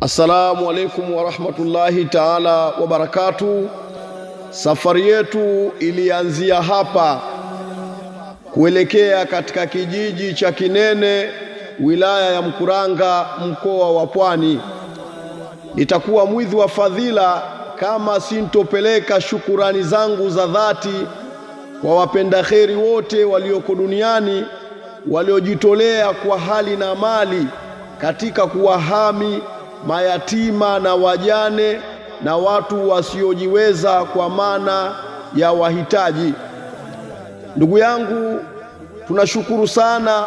Assalamu alaikum wa rahmatullahi ta'ala wa barakatuh. Safari yetu ilianzia hapa kuelekea katika kijiji cha Kinene, wilaya ya Mkuranga, mkoa wa Pwani. Nitakuwa mwidhi wa fadhila kama sintopeleka shukurani zangu za dhati kwa wapenda kheri wote walioko duniani, waliojitolea kwa hali na mali katika kuwahami mayatima na wajane na watu wasiojiweza kwa maana ya wahitaji. Ndugu yangu, tunashukuru sana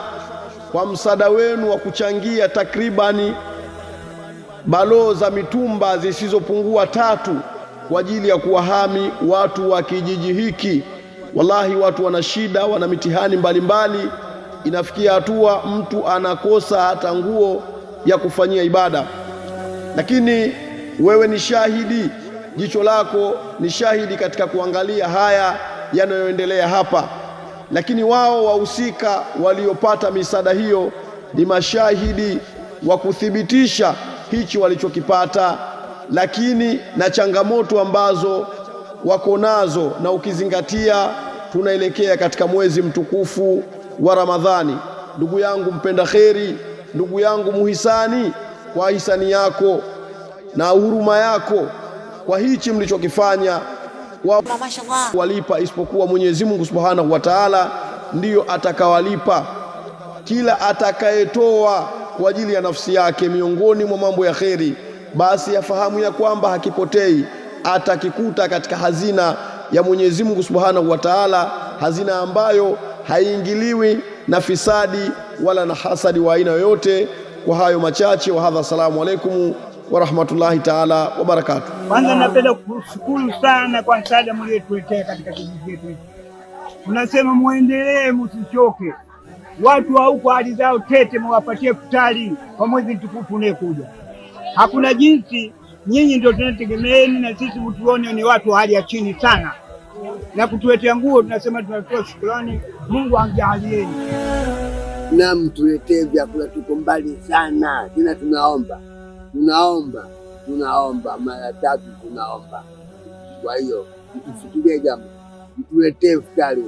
kwa msaada wenu wa kuchangia takribani baloo za mitumba zisizopungua 3 kwa ajili ya kuwahami watu wa kijiji hiki. Wallahi, watu wana shida, wana mitihani mbalimbali. Inafikia hatua mtu anakosa hata nguo ya kufanyia ibada. Lakini wewe ni shahidi, jicho lako ni shahidi katika kuangalia haya yanayoendelea hapa. Lakini wao wahusika waliopata misaada hiyo ni mashahidi wa kuthibitisha hichi walichokipata, lakini na changamoto ambazo wako nazo, na ukizingatia tunaelekea katika mwezi mtukufu wa Ramadhani. Ndugu yangu mpenda kheri, ndugu yangu muhisani, kwa hisani yako na huruma yako kwa hichi mlichokifanya, walipa isipokuwa Mwenyezi Mungu Subhanahu wa Ta'ala ndiyo atakawalipa. Kila atakayetoa kwa ajili ya nafsi yake miongoni mwa mambo ya kheri, basi afahamu ya kwamba hakipotei, atakikuta katika hazina ya Mwenyezi Mungu Subhanahu wa Ta'ala, hazina ambayo haiingiliwi na fisadi wala na hasadi wa aina yoyote. Kwa hayo machache, wa hadha, assalamu alaikum wa rahmatullahi ta'ala wa barakatuh. Kwanza napenda kushukuru sana kwa msaada mliotuletea katika kijiji chetu. Tunasema muendelee, msichoke. Watu wa huko hali zao tete, mwapatie futari kwa mwezi mtukufu unaokuja. Hakuna jinsi, nyinyi ndio tunategemeeni, na sisi mtuone ni watu wa hali ya chini sana, na kutuletea nguo. Tunasema tunatoa shukrani, Mungu angejalieni. Na mtuletee vyakula, tuko mbali sana. Tena tunaomba mara 3 tunaomba. Kwa hiyo mtufikirie jambo, mtuletee futari.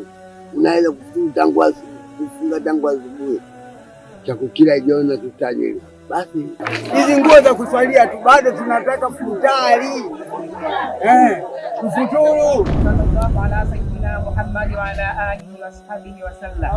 Unaweza kufunga tangu asubuhi, chakula kila jioni na tutajiri. Basi hizi nguo za kuswalia tu, bado tunataka futari. Kufuturu. Sallallahu ala sayyidina Muhammad wa ala alihi wa sahbihi wa sallam.